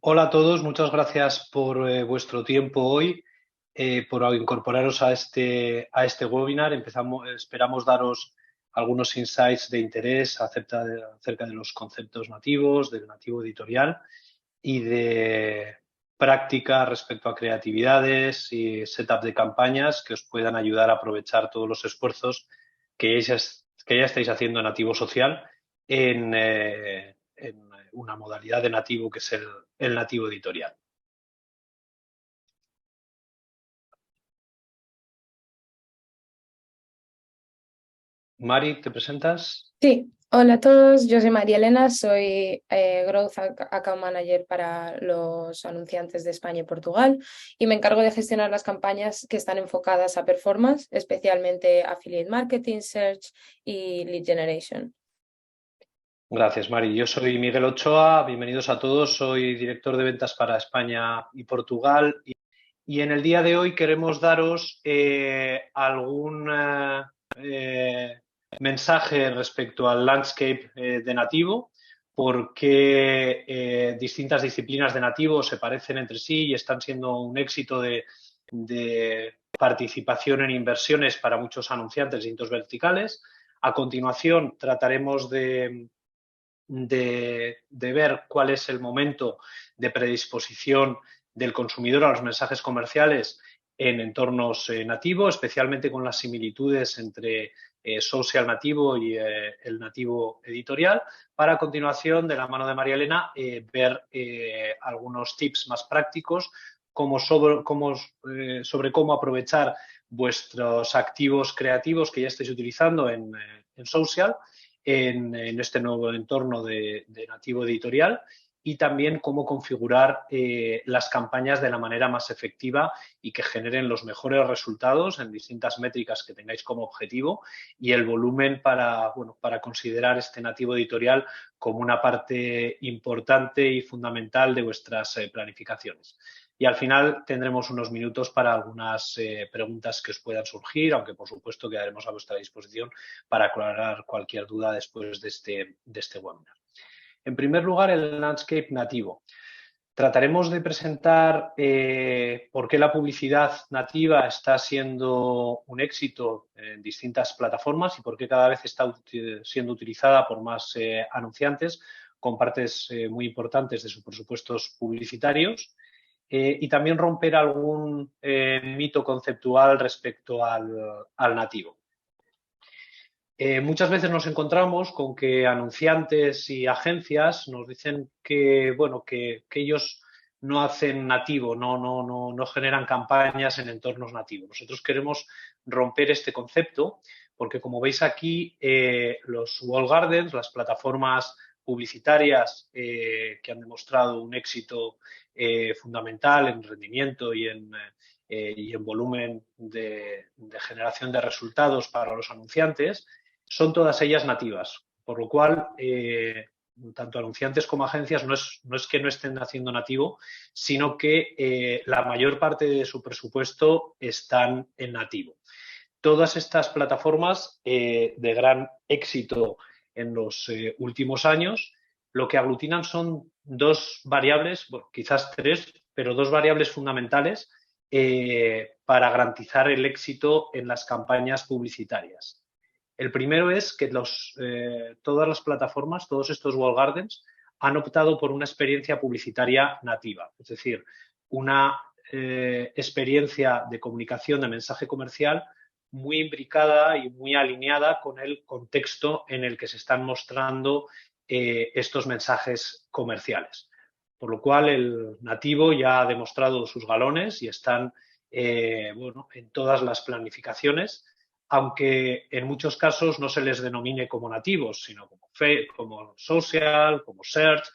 Hola a todos, muchas gracias por vuestro tiempo hoy, por incorporaros a este webinar. Esperamos daros algunos insights de interés acerca de los conceptos nativos, del nativo editorial y de práctica respecto a creatividades y setup de campañas que os puedan ayudar a aprovechar todos los esfuerzos que ya estáis haciendo en nativo social en una modalidad de nativo que es el nativo editorial. Mari, ¿te presentas? Sí, hola a todos, yo soy María Elena, soy Growth Account Manager para los anunciantes de España y Portugal y me encargo de gestionar las campañas que están enfocadas a performance, especialmente Affiliate Marketing, Search y Lead Generation. Gracias, Mari. Yo soy Miguel Ochoa, bienvenidos a todos. Soy director de ventas para España y Portugal y en el día de hoy queremos daros algún mensaje respecto al landscape de nativo, porque distintas disciplinas de nativo se parecen entre sí y están siendo un éxito de participación en inversiones para muchos anunciantes de distintos verticales. A continuación trataremos de ver cuál es el momento de predisposición del consumidor a los mensajes comerciales en entornos nativos, especialmente con las similitudes entre social nativo y el nativo editorial, para a continuación, de la mano de María Elena, ver algunos tips más prácticos sobre cómo aprovechar vuestros activos creativos que ya estáis utilizando en social en este nuevo entorno de nativo editorial y también cómo configurar las campañas de la manera más efectiva y que generen los mejores resultados en distintas métricas que tengáis como objetivo y el volumen para considerar este nativo editorial como una parte importante y fundamental de vuestras planificaciones. Y al final tendremos unos minutos para algunas preguntas que os puedan surgir, aunque por supuesto quedaremos a vuestra disposición para aclarar cualquier duda después de este webinar. En primer lugar, el landscape nativo. Trataremos de presentar por qué la publicidad nativa está siendo un éxito en distintas plataformas y por qué cada vez está siendo utilizada por más anunciantes con partes muy importantes de sus presupuestos publicitarios. Y también romper algún mito conceptual respecto al nativo. Muchas veces nos encontramos con que anunciantes y agencias nos dicen que, bueno, que ellos no hacen nativo, no generan campañas en entornos nativos. Nosotros queremos romper este concepto porque, como veis aquí, los walled gardens, las plataformas publicitarias que han demostrado un éxito fundamental en rendimiento y en volumen de generación de resultados para los anunciantes, son todas ellas nativas, por lo cual tanto anunciantes como agencias no es que no estén haciendo nativo, sino que la mayor parte de su presupuesto están en nativo. Todas estas plataformas de gran éxito en los últimos años, lo que aglutinan son dos variables, bueno, quizás tres, pero dos variables fundamentales para garantizar el éxito en las campañas publicitarias. El primero es que todas las plataformas, todos estos walled gardens, han optado por una experiencia publicitaria nativa, es decir, una experiencia de comunicación de mensaje comercial muy imbricada y muy alineada con el contexto en el que se están mostrando estos mensajes comerciales. Por lo cual, el nativo ya ha demostrado sus galones y están en todas las planificaciones, aunque en muchos casos no se les denomine como nativos, sino como social, como search,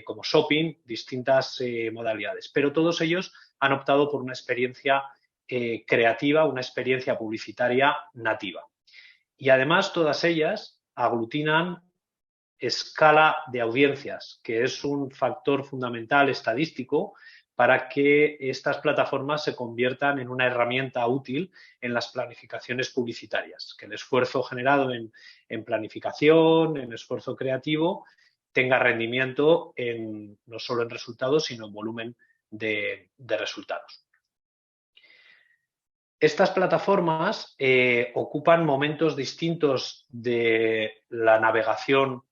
como shopping, distintas modalidades. Pero todos ellos han optado por una experiencia creativa, una experiencia publicitaria nativa. Y además todas ellas aglutinan escala de audiencias, que es un factor fundamental estadístico para que estas plataformas se conviertan en una herramienta útil en las planificaciones publicitarias, que el esfuerzo generado en planificación, en esfuerzo creativo, tenga rendimiento no solo en resultados, sino en volumen de resultados. Estas plataformas ocupan momentos distintos de la navegación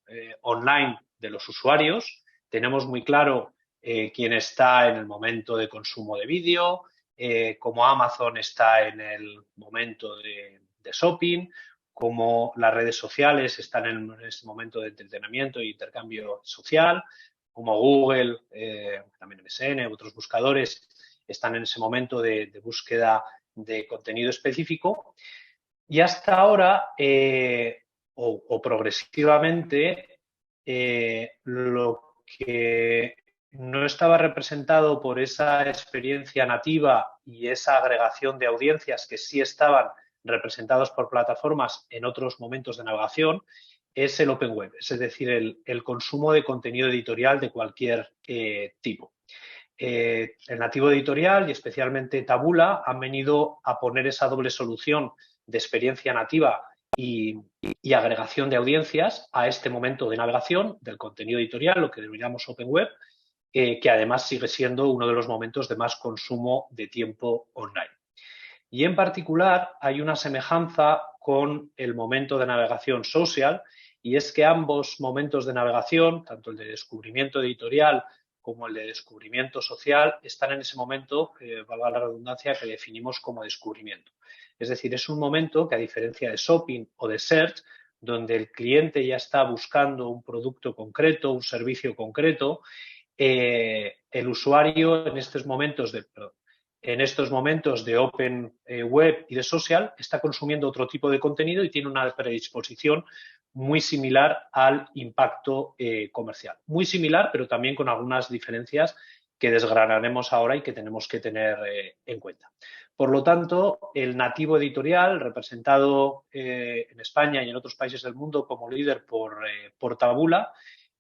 online de los usuarios. Tenemos muy claro quién está en el momento de consumo de vídeo, como Amazon está en el momento de shopping, como las redes sociales están en este momento de entretenimiento e intercambio social, como Google, también MSN, otros buscadores están en ese momento de búsqueda de contenido específico, y hasta ahora o progresivamente lo que no estaba representado por esa experiencia nativa y esa agregación de audiencias que sí estaban representados por plataformas en otros momentos de navegación es el Open Web, es decir, el consumo de contenido editorial de cualquier tipo. El nativo editorial y especialmente Taboola han venido a poner esa doble solución de experiencia nativa y agregación de audiencias a este momento de navegación del contenido editorial, lo que denominamos Open Web, que además sigue siendo uno de los momentos de más consumo de tiempo online. Y en particular hay una semejanza con el momento de navegación social, y es que ambos momentos de navegación, tanto el de descubrimiento editorial como el de descubrimiento social, están en ese momento, valga la redundancia, que definimos como descubrimiento. Es decir, es un momento que, a diferencia de shopping o de search, donde el cliente ya está buscando un producto concreto, un servicio concreto, el usuario en estos momentos de Open Web y de social está consumiendo otro tipo de contenido y tiene una predisposición muy similar al impacto comercial. Muy similar, pero también con algunas diferencias que desgranaremos ahora y que tenemos que tener en cuenta. Por lo tanto, el nativo editorial, representado en España y en otros países del mundo como líder por Taboola,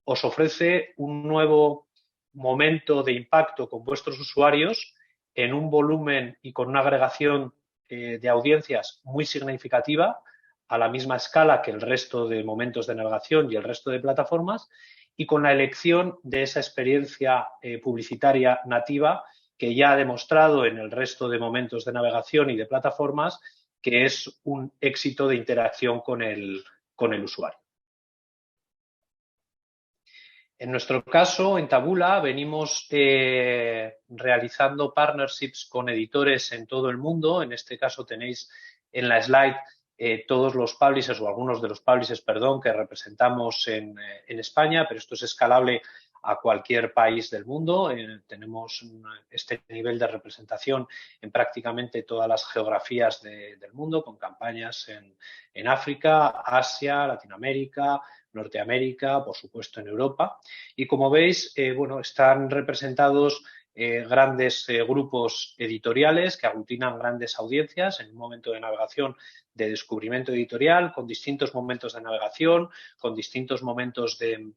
os ofrece un nuevo momento de impacto con vuestros usuarios en un volumen y con una agregación de audiencias muy significativa, a la misma escala que el resto de momentos de navegación y el resto de plataformas, y con la elección de esa experiencia publicitaria nativa que ya ha demostrado en el resto de momentos de navegación y de plataformas que es un éxito de interacción con el usuario. En nuestro caso, en Taboola, venimos realizando partnerships con editores en todo el mundo. En este caso tenéis en la slide todos los publishers, o algunos de los publishers, perdón, que representamos en España, pero esto es escalable a cualquier país del mundo. Tenemos este nivel de representación en prácticamente todas las geografías del mundo, con campañas en África, Asia, Latinoamérica, Norteamérica, por supuesto en Europa. Y como veis, bueno, están representados grandes grupos editoriales que aglutinan grandes audiencias en un momento de navegación de descubrimiento editorial, con distintos momentos de navegación, con distintos momentos de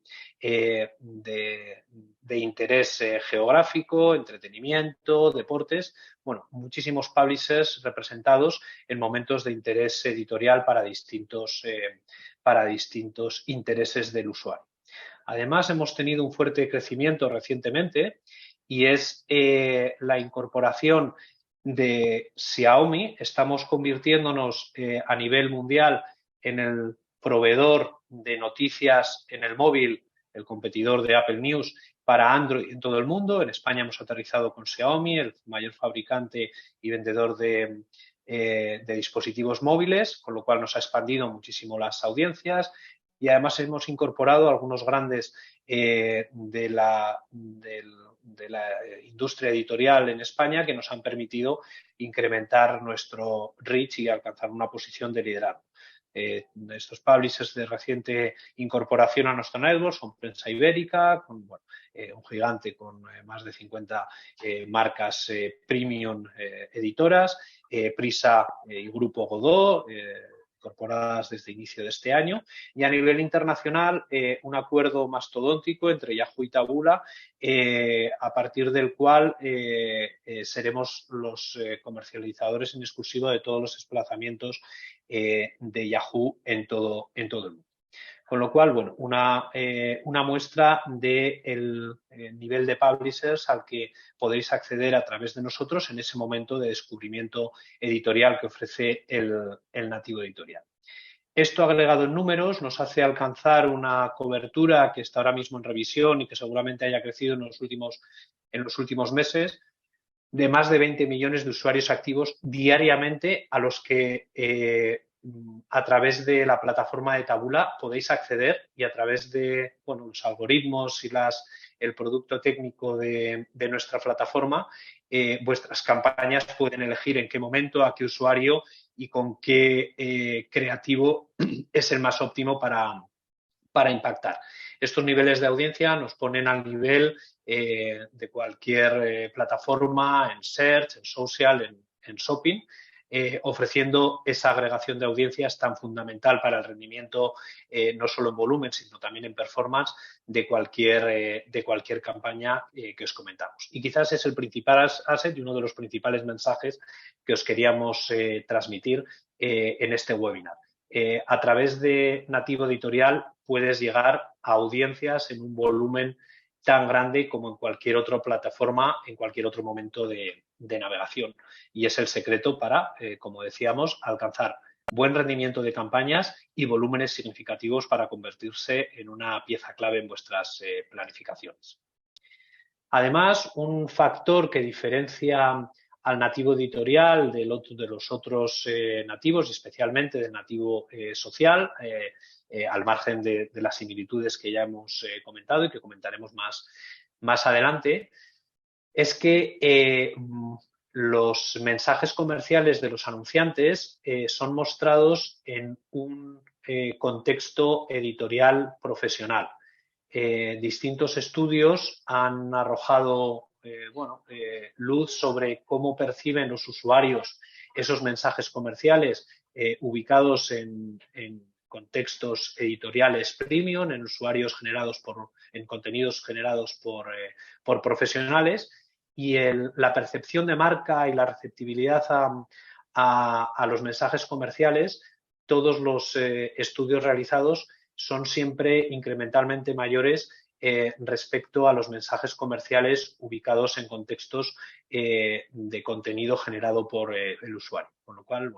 interés geográfico, entretenimiento, deportes. Bueno, muchísimos publishers representados en momentos de interés editorial para distintos intereses del usuario. Además, hemos tenido un fuerte crecimiento recientemente y es la incorporación de Xiaomi. Estamos convirtiéndonos a nivel mundial en el proveedor de noticias en el móvil, el competidor de Apple News para Android en todo el mundo. En España hemos aterrizado con Xiaomi, el mayor fabricante y vendedor de dispositivos móviles, con lo cual nos ha expandido muchísimo las audiencias, y además hemos incorporado a algunos grandes de la industria editorial en España que nos han permitido incrementar nuestro reach y alcanzar una posición de liderazgo. Estos publishers de reciente incorporación a nuestro network son Prensa Ibérica, con, bueno, un gigante con más de 50 marcas premium editoras, Prisa y Grupo Godó, incorporadas desde inicio de este año, y a nivel internacional un acuerdo mastodóntico entre Yahoo y Taboola, a partir del cual seremos los comercializadores en exclusivo de todos los desplazamientos de Yahoo en todo el mundo. Con lo cual, bueno, una muestra del nivel de publishers al que podéis acceder a través de nosotros en ese momento de descubrimiento editorial que ofrece el nativo editorial. Esto agregado en números nos hace alcanzar una cobertura que está ahora mismo en revisión y que seguramente haya crecido en los últimos meses, de más de 20 millones de usuarios activos diariamente a los que a través de la plataforma de Tabula podéis acceder, y a través de los algoritmos y el producto técnico de nuestra plataforma, vuestras campañas pueden elegir en qué momento, a qué usuario y con qué creativo es el más óptimo para impactar. Estos niveles de audiencia nos ponen al nivel de cualquier plataforma en search, en social, en shopping, ofreciendo esa agregación de audiencias tan fundamental para el rendimiento, no solo en volumen, sino también en performance de cualquier campaña que os comentamos. Y quizás es el principal asset y uno de los principales mensajes que os queríamos transmitir en este webinar. A través de Nativo Editorial puedes llegar a audiencias en un volumen tan grande como en cualquier otra plataforma, en cualquier otro momento de navegación. Y es el secreto para, como decíamos, alcanzar buen rendimiento de campañas y volúmenes significativos para convertirse en una pieza clave en vuestras planificaciones. Además, un factor que diferencia al nativo editorial de los otros nativos, y especialmente del nativo social, al margen de las similitudes que ya hemos comentado y que comentaremos más adelante, es que los mensajes comerciales de los anunciantes son mostrados en un contexto editorial profesional. Distintos estudios han arrojado luz sobre cómo perciben los usuarios esos mensajes comerciales ubicados en contextos editoriales premium, en usuarios generados en contenidos generados por profesionales, y la percepción de marca y la receptibilidad a los mensajes comerciales, todos los estudios realizados son siempre incrementalmente mayores respecto a los mensajes comerciales ubicados en contextos de contenido generado por el usuario. Con lo cual,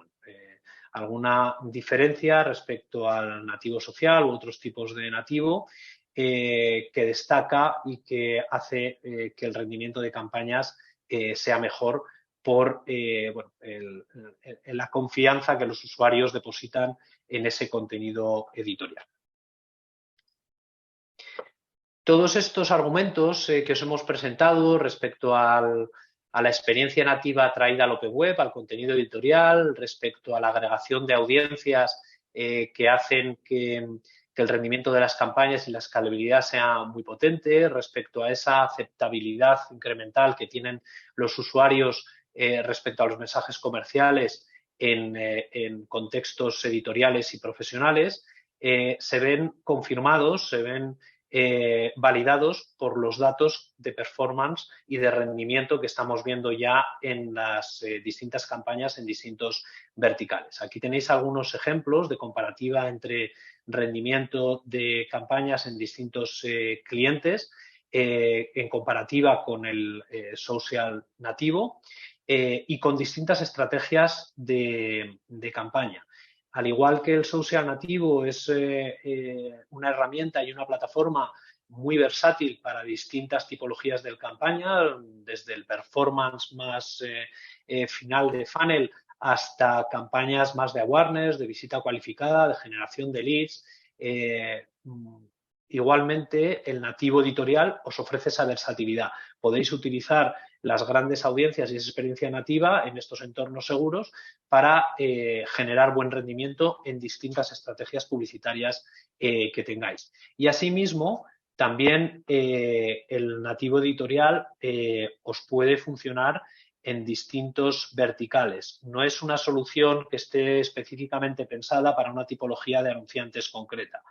alguna diferencia respecto al nativo social u otros tipos de nativo que destaca y que hace que el rendimiento de campañas sea mejor por la confianza que los usuarios depositan en ese contenido editorial. Todos estos argumentos que os hemos presentado respecto a la experiencia nativa traída al Open Web, al contenido editorial, respecto a la agregación de audiencias que hacen que el rendimiento de las campañas y la escalabilidad sea muy potente, respecto a esa aceptabilidad incremental que tienen los usuarios respecto a los mensajes comerciales en contextos editoriales y profesionales, se ven confirmados, se ven validados por los datos de performance y de rendimiento que estamos viendo ya en las distintas campañas en distintos verticales. Aquí tenéis algunos ejemplos de comparativa entre rendimiento de campañas en distintos clientes en comparativa con el social nativo y con distintas estrategias de campaña. Al igual que el social nativo es una herramienta y una plataforma muy versátil para distintas tipologías de campaña, desde el performance más final de funnel hasta campañas más de awareness, de visita cualificada, de generación de leads. Igualmente, el nativo editorial os ofrece esa versatilidad. Podéis utilizar las grandes audiencias y esa experiencia nativa en estos entornos seguros para generar buen rendimiento en distintas estrategias publicitarias que tengáis. Y asimismo, también el nativo editorial os puede funcionar en distintos verticales. No es una solución que esté específicamente pensada para una tipología de anunciantes concreta.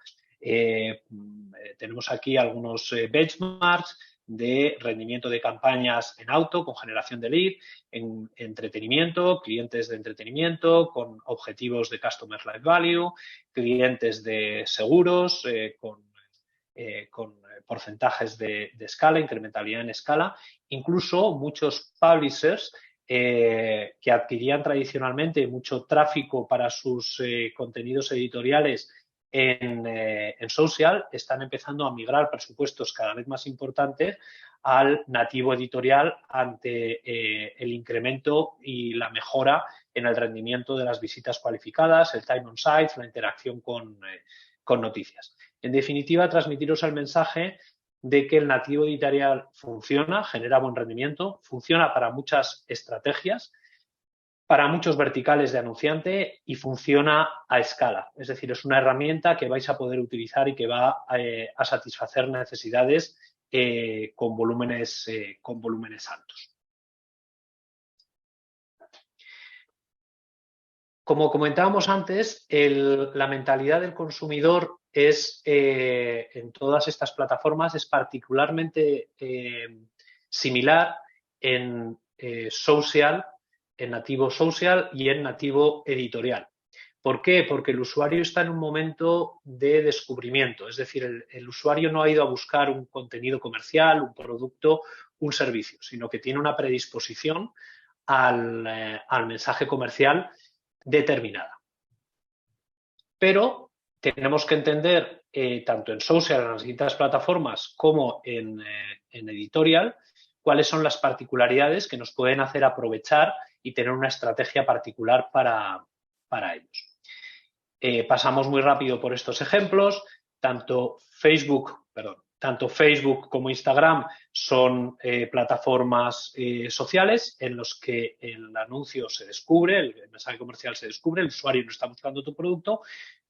Tenemos aquí algunos benchmarks de rendimiento de campañas en auto, con generación de lead, en entretenimiento, clientes de entretenimiento, con objetivos de Customer Life Value, clientes de seguros, con porcentajes de escala, incrementalidad en escala, incluso muchos publishers que adquirían tradicionalmente mucho tráfico para sus contenidos editoriales en social, están empezando a migrar presupuestos cada vez más importantes al nativo editorial ante el incremento y la mejora en el rendimiento de las visitas cualificadas, el time on site, la interacción con noticias. En definitiva, transmitiros el mensaje de que el nativo editorial funciona, genera buen rendimiento, funciona para muchas estrategias, para muchos verticales de anunciante y funciona a escala. Es decir, es una herramienta que vais a poder utilizar y que va a satisfacer necesidades con volúmenes altos. Como comentábamos antes, la mentalidad del consumidor es, en todas estas plataformas, es particularmente similar en social, en nativo social y en nativo editorial. ¿Por qué? Porque el usuario está en un momento de descubrimiento, es decir, el usuario no ha ido a buscar un contenido comercial, un producto, un servicio, sino que tiene una predisposición al mensaje comercial determinada. Pero tenemos que entender, tanto en social, en las distintas plataformas, como en editorial, cuáles son las particularidades que nos pueden hacer aprovechar y tener una estrategia particular para ellos. Pasamos muy rápido por estos ejemplos. Tanto Facebook como Instagram son plataformas sociales en los que el anuncio se descubre, el mensaje comercial se descubre, el usuario no está buscando tu producto,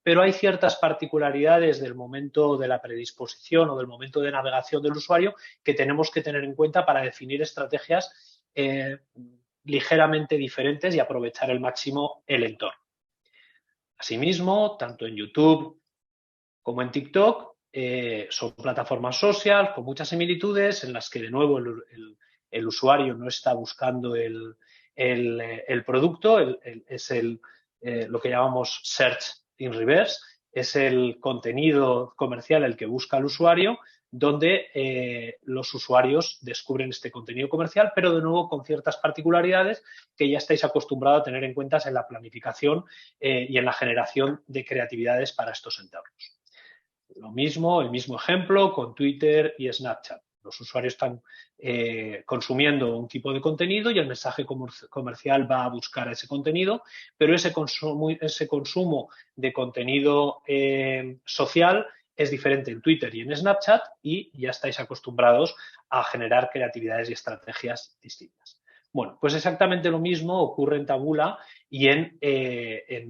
pero hay ciertas particularidades del momento de la predisposición o del momento de navegación del usuario que tenemos que tener en cuenta para definir estrategias ligeramente diferentes y aprovechar al máximo el entorno. Asimismo, tanto en YouTube como en TikTok son plataformas social con muchas similitudes en las que, de nuevo, el usuario no está buscando el producto, es lo que llamamos search in reverse, es el contenido comercial el que busca el usuario, donde los usuarios descubren este contenido comercial, pero de nuevo con ciertas particularidades que ya estáis acostumbrados a tener en cuenta en la planificación y en la generación de creatividades para estos entornos. Lo mismo, el mismo ejemplo con Twitter y Snapchat. Los usuarios están consumiendo un tipo de contenido y el mensaje comercial va a buscar ese contenido, pero ese consumo de contenido social es diferente en Twitter y en Snapchat y ya estáis acostumbrados a generar creatividades y estrategias distintas. Bueno, pues exactamente lo mismo ocurre en Taboola y en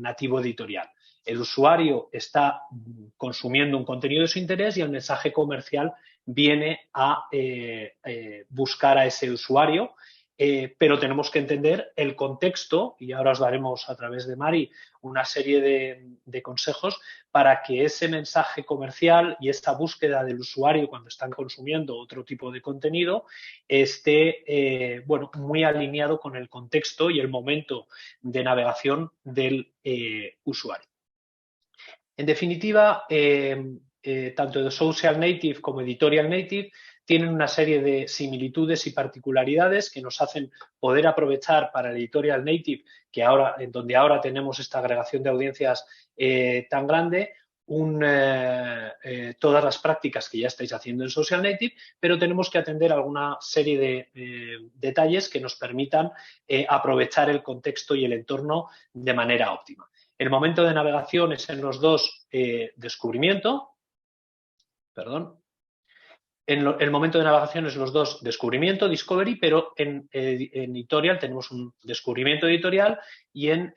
nativo editorial. El usuario está consumiendo un contenido de su interés y el mensaje comercial viene a buscar a ese usuario, pero tenemos que entender el contexto, y ahora os daremos a través de Mari una serie de consejos para que ese mensaje comercial y esta búsqueda del usuario cuando están consumiendo otro tipo de contenido esté muy alineado con el contexto y el momento de navegación del usuario. En definitiva, tanto de Social Native como Editorial Native tienen una serie de similitudes y particularidades que nos hacen poder aprovechar para el Editorial Native, en donde ahora tenemos esta agregación de audiencias tan grande, todas las prácticas que ya estáis haciendo en Social Native, pero tenemos que atender alguna serie de detalles que nos permitan aprovechar el contexto y el entorno de manera óptima. El momento de navegación es en los dos descubrimiento. El momento de navegación es los dos descubrimiento, discovery, pero en editorial tenemos un descubrimiento editorial y en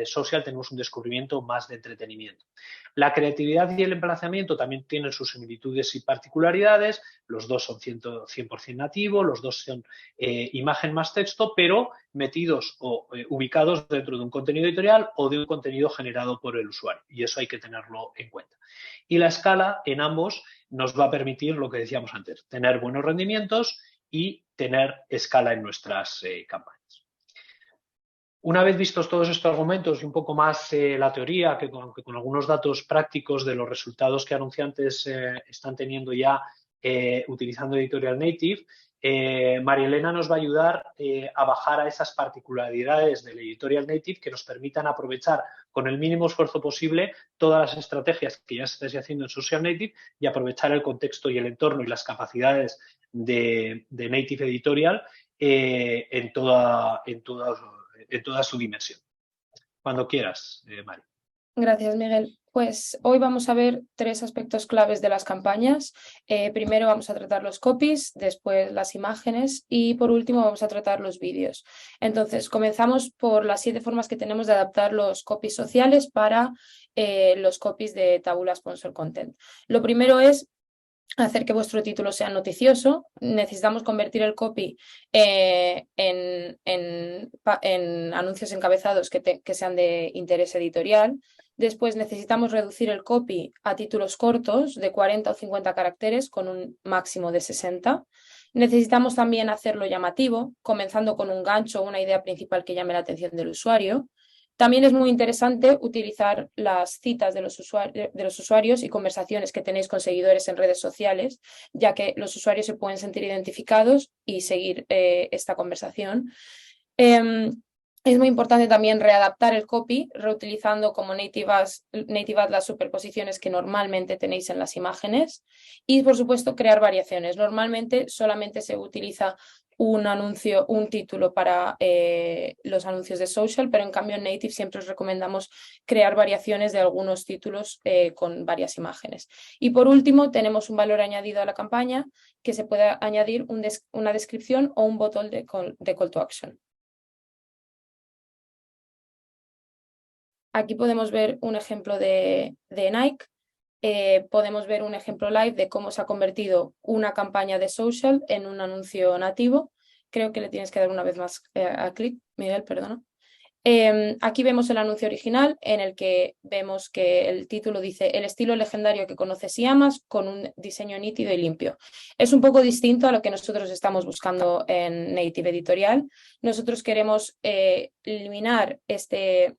social tenemos un descubrimiento más de entretenimiento. La creatividad y el emplazamiento también tienen sus similitudes y particularidades. Los dos son 100% nativos, los dos son imagen más texto, pero metidos o ubicados dentro de un contenido editorial o de un contenido generado por el usuario. Y eso hay que tenerlo en cuenta. Y la escala en ambos nos va a permitir lo que decíamos antes, tener buenos rendimientos y tener escala en nuestras campañas. Una vez vistos todos estos argumentos y un poco más la teoría, que con algunos datos prácticos de los resultados que anunciantes están teniendo ya utilizando Editorial Native, María Elena nos va a ayudar a bajar a esas particularidades del Editorial Native que nos permitan aprovechar con el mínimo esfuerzo posible todas las estrategias que ya se están haciendo en Social Native y aprovechar el contexto y el entorno y las capacidades de Native Editorial en toda su dimensión. Cuando quieras, Mari. Gracias, Miguel. Pues hoy vamos a ver 3 aspectos claves de las campañas. Primero vamos a tratar los copies, después las imágenes y por último vamos a tratar los vídeos. Entonces, comenzamos por las 7 formas que tenemos de adaptar los copies sociales para los copies de Taboola Sponsor Content. Lo primero es hacer que vuestro título sea noticioso. Necesitamos convertir el copy en anuncios encabezados que sean de interés editorial. Después necesitamos reducir el copy a títulos cortos de 40 o 50 caracteres con un máximo de 60. Necesitamos también hacerlo llamativo, comenzando con un gancho o una idea principal que llame la atención del usuario. También es muy interesante utilizar las citas de los usuarios y conversaciones que tenéis con seguidores en redes sociales, ya que los usuarios se pueden sentir identificados y seguir esta conversación. Es muy importante también readaptar el copy, reutilizando como native ads las superposiciones que normalmente tenéis en las imágenes y, por supuesto, crear variaciones. Normalmente solamente se utiliza un anuncio, un título para los anuncios de social, pero en cambio en Native siempre os recomendamos crear variaciones de algunos títulos con varias imágenes. Y por último, tenemos un valor añadido a la campaña que se puede añadir una descripción o un botón de call to action. Aquí podemos ver un ejemplo de Nike. Podemos ver un ejemplo live de cómo se ha convertido una campaña de social en un anuncio nativo. Creo que le tienes que dar una vez más a clic, Miguel, perdona. Aquí vemos el anuncio original en el que vemos que el título dice el estilo legendario que conoces y amas con un diseño nítido y limpio. Es un poco distinto a lo que nosotros estamos buscando en Native Editorial. Nosotros queremos eliminar este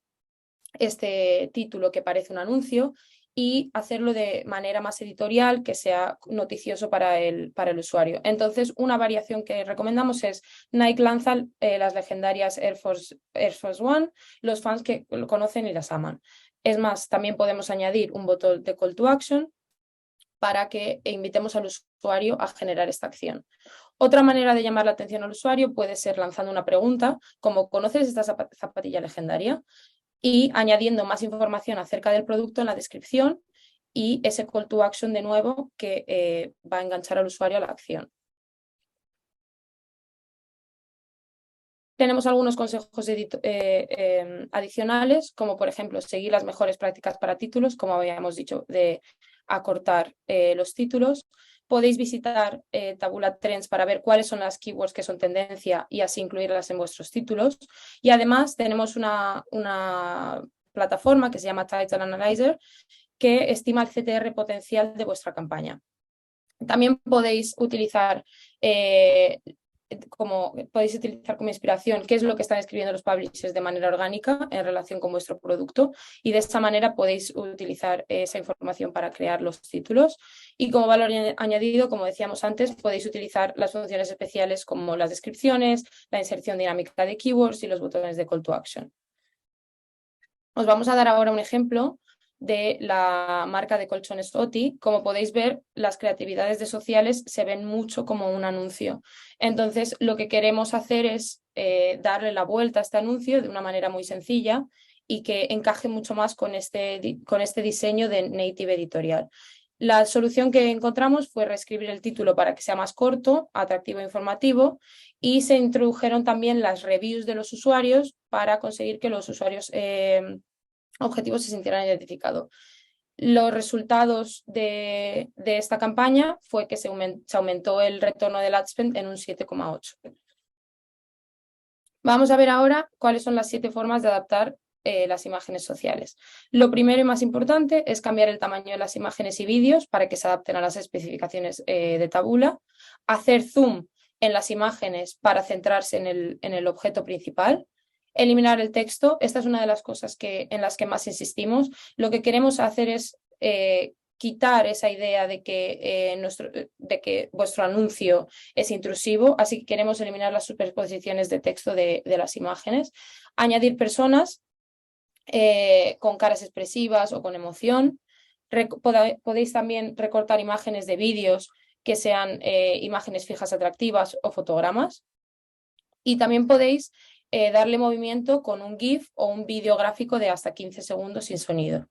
título que parece un anuncio y hacerlo de manera más editorial, que sea noticioso para el usuario. Entonces, una variación que recomendamos es Nike lanza las legendarias Air Force One, los fans que lo conocen y las aman. Es más, también podemos añadir un botón de call to action para que invitemos al usuario a generar esta acción. Otra manera de llamar la atención al usuario puede ser lanzando una pregunta, como ¿conoces esta zapatilla legendaria? Y añadiendo más información acerca del producto en la descripción y ese call to action de nuevo que va a enganchar al usuario a la acción. Tenemos algunos consejos adicionales, como por ejemplo seguir las mejores prácticas para títulos, como habíamos dicho, de acortar los títulos. Podéis visitar Taboola Trends para ver cuáles son las keywords que son tendencia y así incluirlas en vuestros títulos. Y además tenemos una plataforma que se llama Title Analyzer que estima el CTR potencial de vuestra campaña. También podéis utilizar como inspiración qué es lo que están escribiendo los publishers de manera orgánica en relación con vuestro producto y de esta manera podéis utilizar esa información para crear los títulos y como valor añadido, como decíamos antes, podéis utilizar las funciones especiales como las descripciones, la inserción dinámica de keywords y los botones de call to action. Os vamos a dar ahora un ejemplo de la marca de colchones Oti. Como podéis ver, las creatividades de sociales se ven mucho como un anuncio. Entonces, lo que queremos hacer es darle la vuelta a este anuncio de una manera muy sencilla y que encaje mucho más con este diseño de Native Editorial. La solución que encontramos fue reescribir el título para que sea más corto, atractivo e informativo y se introdujeron también las reviews de los usuarios para conseguir que los usuarios objetivos se sintieran identificados. Los resultados de esta campaña fue que se aumentó el retorno del ad spend en un 7,8. Vamos a ver ahora cuáles son las 7 formas de adaptar las imágenes sociales. Lo primero y más importante es cambiar el tamaño de las imágenes y vídeos para que se adapten a las especificaciones de Taboola, hacer zoom en las imágenes para centrarse en el objeto principal, eliminar el texto. Esta es una de las cosas en las que más insistimos. Lo que queremos hacer es quitar esa idea de que vuestro anuncio es intrusivo, así que queremos eliminar las superposiciones de texto de las imágenes, añadir personas con caras expresivas o con emoción. Podéis también recortar imágenes de vídeos que sean imágenes fijas atractivas o fotogramas. Y también podéis darle movimiento con un GIF o un vídeo gráfico de hasta 15 segundos sin sonido.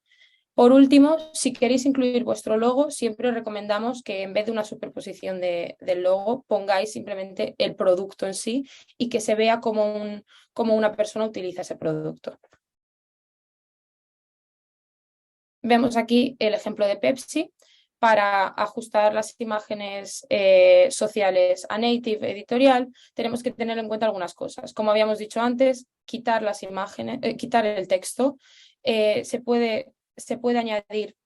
Por último, si queréis incluir vuestro logo, siempre os recomendamos que en vez de una superposición del logo, pongáis simplemente el producto en sí y que se vea como una persona utiliza ese producto. Vemos aquí el ejemplo de Pepsi. Para ajustar las imágenes sociales a Native Editorial, tenemos que tener en cuenta algunas cosas. Como habíamos dicho antes, quitar las imágenes, quitar el texto. Se puede añadir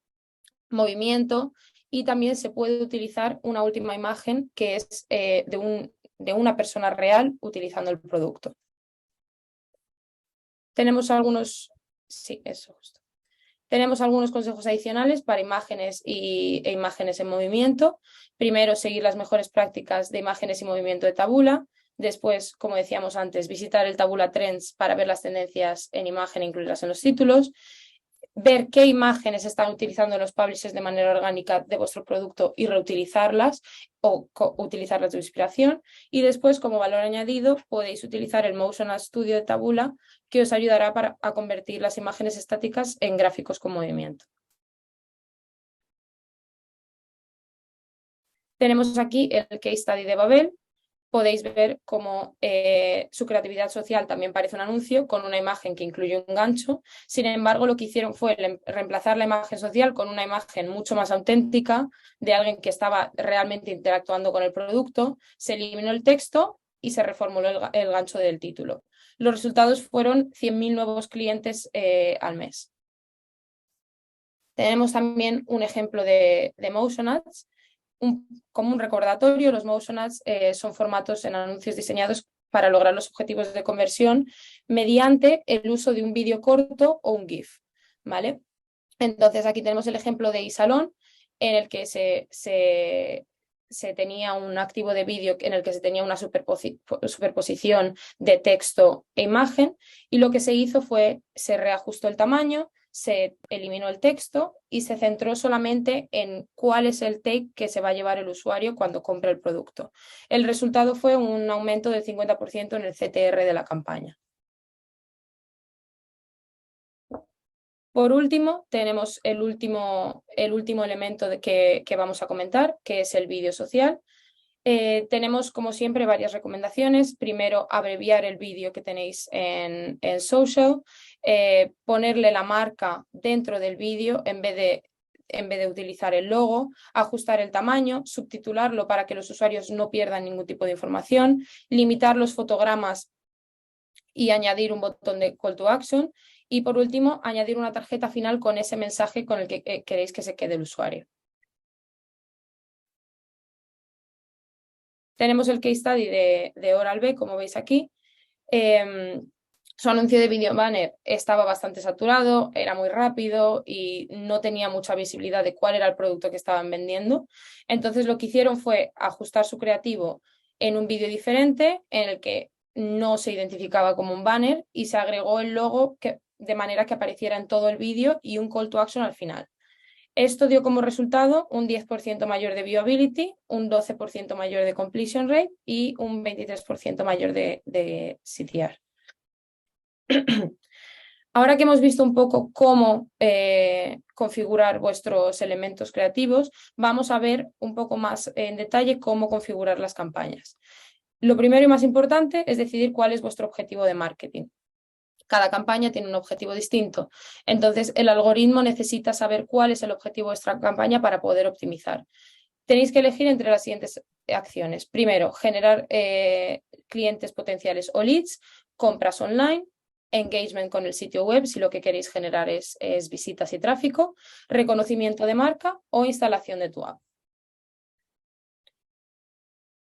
movimiento y también se puede utilizar una última imagen que es de una persona real utilizando el producto. Tenemos algunos... Sí, eso justo. Tenemos algunos consejos adicionales para imágenes e imágenes en movimiento. Primero, seguir las mejores prácticas de imágenes y movimiento de Taboola. Después, como decíamos antes, visitar el Taboola Trends para ver las tendencias en imagen e incluirlas en los títulos. Ver qué imágenes están utilizando los publishers de manera orgánica de vuestro producto y reutilizarlas o utilizarlas de inspiración. Y después, como valor añadido, podéis utilizar el Motion Studio de Taboola, que os ayudará a convertir las imágenes estáticas en gráficos con movimiento. Tenemos aquí el case study de Babel. Podéis ver cómo su creatividad social también parece un anuncio con una imagen que incluye un gancho. Sin embargo, lo que hicieron fue reemplazar la imagen social con una imagen mucho más auténtica de alguien que estaba realmente interactuando con el producto. Se eliminó el texto y se reformuló el gancho del título. Los resultados fueron 100.000 nuevos clientes al mes. Tenemos también un ejemplo de Motion Ads. Como un recordatorio, los Motion Ads son formatos en anuncios diseñados para lograr los objetivos de conversión mediante el uso de un vídeo corto o un GIF, ¿vale? Entonces aquí tenemos el ejemplo de iSalon, en el que se tenía un activo de vídeo en el que se tenía una superposición de texto e imagen, y lo que se hizo fue, se reajustó el tamaño, se eliminó el texto y se centró solamente en cuál es el take que se va a llevar el usuario cuando compre el producto. El resultado fue un aumento del 50% en el CTR de la campaña. Por último, tenemos el último elemento que vamos a comentar, que es el vídeo social. Tenemos, como siempre, varias recomendaciones. Primero, abreviar el vídeo que tenéis en social, ponerle la marca dentro del vídeo en vez de utilizar el logo, ajustar el tamaño, subtitularlo para que los usuarios no pierdan ningún tipo de información, limitar los fotogramas y añadir un botón de call to action. Y por último, añadir una tarjeta final con ese mensaje con el que queréis que se quede el usuario. Tenemos el case study de Oral-B, como veis aquí. Su anuncio de video banner estaba bastante saturado, era muy rápido y no tenía mucha visibilidad de cuál era el producto que estaban vendiendo. Entonces lo que hicieron fue ajustar su creativo en un vídeo diferente en el que no se identificaba como un banner y se agregó el logo de manera que apareciera en todo el vídeo y un call to action al final. Esto dio como resultado un 10% mayor de viewability, un 12% mayor de completion rate y un 23% mayor de CTR. Ahora que hemos visto un poco cómo configurar vuestros elementos creativos, vamos a ver un poco más en detalle cómo configurar las campañas. Lo primero y más importante es decidir cuál es vuestro objetivo de marketing. Cada campaña tiene un objetivo distinto. Entonces, el algoritmo necesita saber cuál es el objetivo de vuestra campaña para poder optimizar. Tenéis que elegir entre las siguientes acciones. Primero, generar clientes potenciales o leads, compras online, engagement con el sitio web, si lo que queréis generar es visitas y tráfico, reconocimiento de marca o instalación de tu app.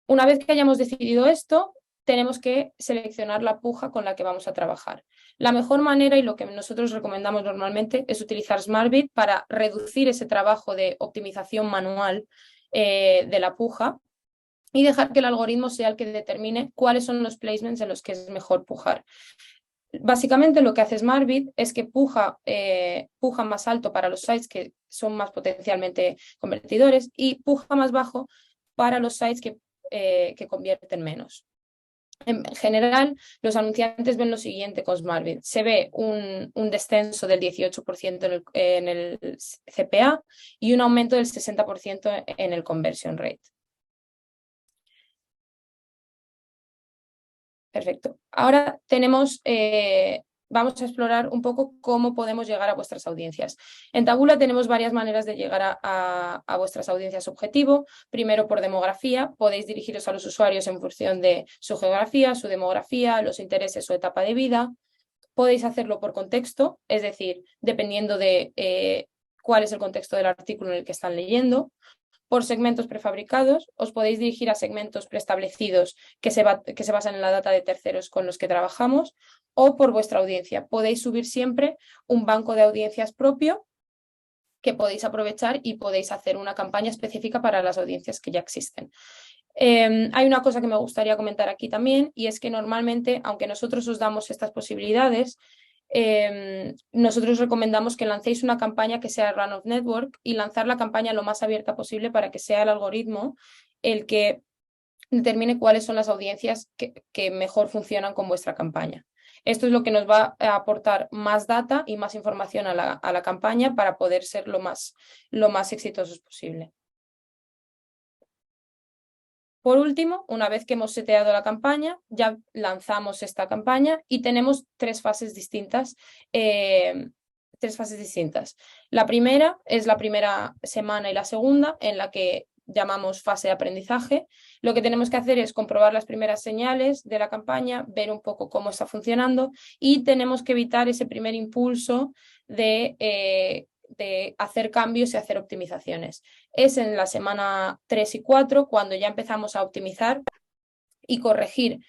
Una vez que hayamos decidido esto, tenemos que seleccionar la puja con la que vamos a trabajar. La mejor manera y lo que nosotros recomendamos normalmente es utilizar SmartBid para reducir ese trabajo de optimización manual de la puja y dejar que el algoritmo sea el que determine cuáles son los placements en los que es mejor pujar. Básicamente lo que hace SmartBid es que puja más alto para los sites que son más potencialmente convertidores y puja más bajo para los sites que convierten menos. En general, los anunciantes ven lo siguiente con SmartBid. Se ve un descenso del 18% en el CPA y un aumento del 60% en el conversion rate. Perfecto. Ahora vamos a explorar un poco cómo podemos llegar a vuestras audiencias. En Taboola tenemos varias maneras de llegar a vuestras audiencias objetivo. Primero, por demografía. Podéis dirigiros a los usuarios en función de su geografía, su demografía, los intereses o etapa de vida. Podéis hacerlo por contexto, es decir, dependiendo de cuál es el contexto del artículo en el que están leyendo. Por segmentos prefabricados, os podéis dirigir a segmentos preestablecidos que se basan en la data de terceros con los que trabajamos, o por vuestra audiencia. Podéis subir siempre un banco de audiencias propio que podéis aprovechar y podéis hacer una campaña específica para las audiencias que ya existen. Hay una cosa que me gustaría comentar aquí también, y es que normalmente, aunque nosotros os damos estas posibilidades, nosotros recomendamos que lancéis una campaña que sea Run of Network y lanzar la campaña lo más abierta posible para que sea el algoritmo el que determine cuáles son las audiencias que mejor funcionan con vuestra campaña. Esto es lo que nos va a aportar más data y más información a la campaña para poder ser lo más exitosos posible. Por último, una vez que hemos seteado la campaña, ya lanzamos esta campaña y tenemos tres fases distintas. La primera es la primera semana y la segunda, en la que llamamos fase de aprendizaje. Lo que tenemos que hacer es comprobar las primeras señales de la campaña, ver un poco cómo está funcionando y tenemos que evitar ese primer impulso de hacer cambios y hacer optimizaciones. Es en la semana 3 y 4 cuando ya empezamos a optimizar y corregir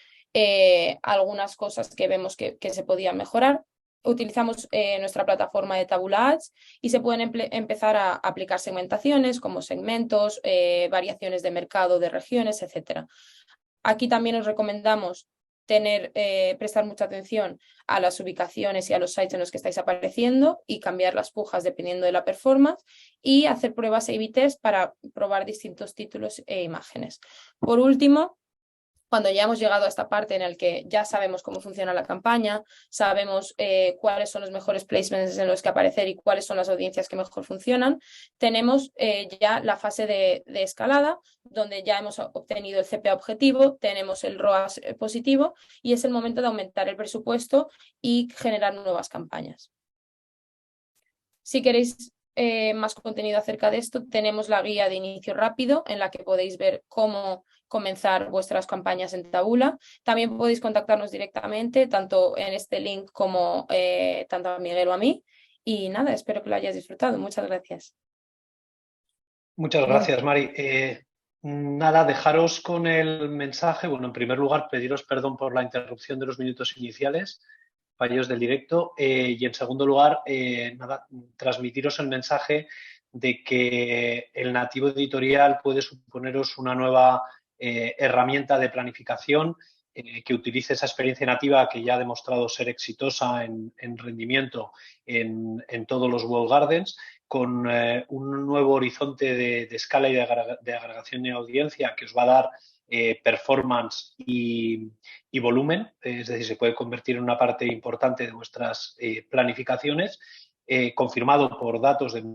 algunas cosas que vemos que se podían mejorar. Utilizamos nuestra plataforma de Taboola Ads y se pueden empezar a aplicar segmentaciones como segmentos, variaciones de mercado, de regiones, etc. Aquí también os recomendamos prestar mucha atención a las ubicaciones y a los sites en los que estáis apareciendo y cambiar las pujas dependiendo de la performance y hacer pruebas A/B test para probar distintos títulos e imágenes. Por último, cuando ya hemos llegado a esta parte en la que ya sabemos cómo funciona la campaña, sabemos cuáles son los mejores placements en los que aparecer y cuáles son las audiencias que mejor funcionan, tenemos ya la fase de escalada, donde ya hemos obtenido el CPA objetivo, tenemos el ROAS positivo y es el momento de aumentar el presupuesto y generar nuevas campañas. Si queréis más contenido acerca de esto, tenemos la guía de inicio rápido en la que podéis ver cómo comenzar vuestras campañas en Taboola. También podéis contactarnos directamente, tanto en este link como tanto a Miguel o a mí. Y nada, espero que lo hayas disfrutado. Muchas gracias. Muchas gracias, Mari. Nada, dejaros con el mensaje. Bueno, en primer lugar, pediros perdón por la interrupción de los minutos iniciales, fallos del directo. Y en segundo lugar, nada, transmitiros el mensaje de que el nativo editorial puede suponeros una nueva herramienta de planificación que utilice esa experiencia nativa que ya ha demostrado ser exitosa en rendimiento en todos los walled gardens, con un nuevo horizonte de escala y de agregación de audiencia que os va a dar performance y volumen, es decir, se puede convertir en una parte importante de vuestras planificaciones, confirmado por datos de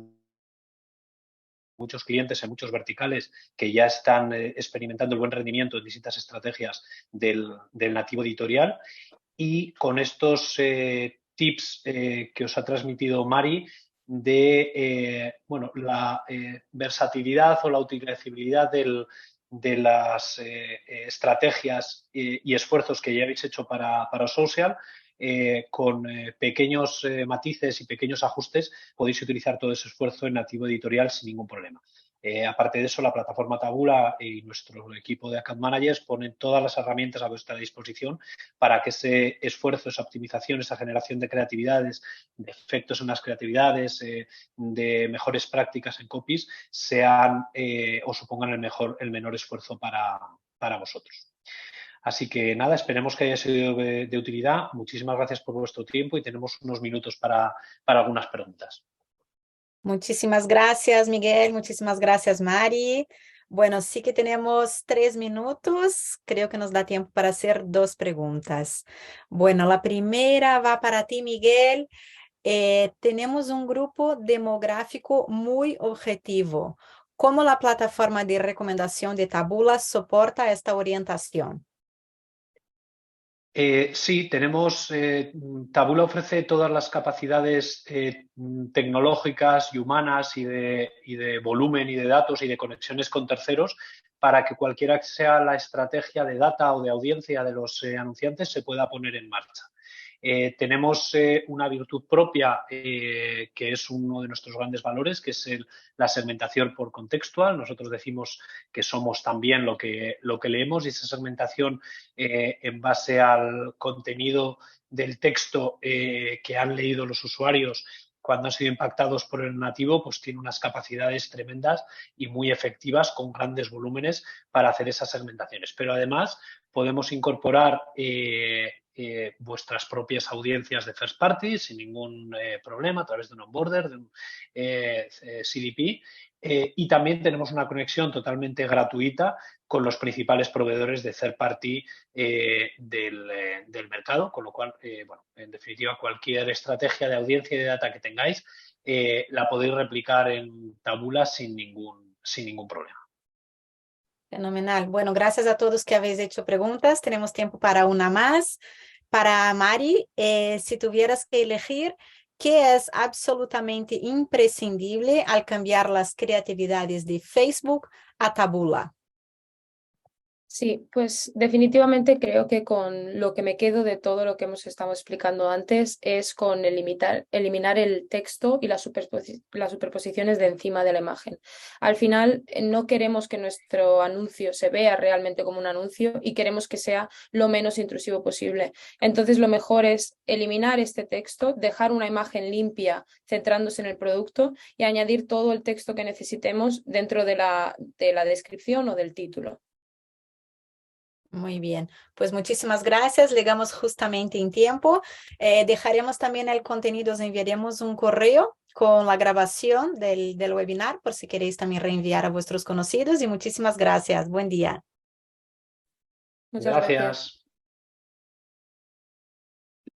muchos clientes en muchos verticales que ya están experimentando el buen rendimiento en distintas estrategias del nativo editorial. Y con estos tips que os ha transmitido Mari de bueno, la versatilidad o la utilizabilidad de las estrategias y esfuerzos que ya habéis hecho para social, con pequeños matices y pequeños ajustes, podéis utilizar todo ese esfuerzo en nativo editorial sin ningún problema. Aparte de eso, la plataforma Tabula y nuestro equipo de Account Managers ponen todas las herramientas a vuestra disposición para que ese esfuerzo, esa optimización, esa generación de creatividades, de efectos en las creatividades, de mejores prácticas en copies, sean o supongan el menor esfuerzo para vosotros. Así que nada, esperemos que haya sido de utilidad. Muchísimas gracias por vuestro tiempo y tenemos unos minutos para algunas preguntas. Muchísimas gracias, Miguel. Muchísimas gracias, Mari. Bueno, sí que tenemos 3 minutos. Creo que nos da tiempo para hacer 2 preguntas. Bueno, la primera va para ti, Miguel. Tenemos un grupo demográfico muy objetivo. ¿Cómo la plataforma de recomendación de Tabula soporta esta orientación? Sí, tenemos, Tabula ofrece todas las capacidades tecnológicas y humanas y de volumen y de datos y de conexiones con terceros para que cualquiera que sea la estrategia de data o de audiencia de los anunciantes se pueda poner en marcha. Tenemos una virtud propia que es uno de nuestros grandes valores, que es la segmentación por contextual. Nosotros decimos que somos también lo que leemos, y esa segmentación en base al contenido del texto que han leído los usuarios cuando han sido impactados por el nativo, pues tiene unas capacidades tremendas y muy efectivas con grandes volúmenes para hacer esas segmentaciones. Pero además podemos incorporar vuestras propias audiencias de first party sin ningún problema a través de un onboarder, de un CDP. Y también tenemos una conexión totalmente gratuita con los principales proveedores de third party del mercado, con lo cual, bueno, en definitiva, cualquier estrategia de audiencia y de data que tengáis la podéis replicar en Tabula sin ningún problema. Fenomenal. Bueno, gracias a todos que habéis hecho preguntas. Tenemos tiempo para una más. Para Mari, si tuvieras que elegir, ¿qué es absolutamente imprescindible al cambiar las creatividades de Facebook a Tabula? Sí, pues definitivamente creo que con lo que me quedo de todo lo que hemos estado explicando antes es con eliminar el texto y las superposiciones de encima de la imagen. Al final no queremos que nuestro anuncio se vea realmente como un anuncio y queremos que sea lo menos intrusivo posible. Entonces lo mejor es eliminar este texto, dejar una imagen limpia centrándose en el producto y añadir todo el texto que necesitemos dentro de la descripción o del título. Muy bien, pues muchísimas gracias. Llegamos justamente en tiempo. Dejaremos también el contenido, os enviaremos un correo con la grabación del webinar por si queréis también reenviar a vuestros conocidos y muchísimas gracias. Buen día. Muchas gracias.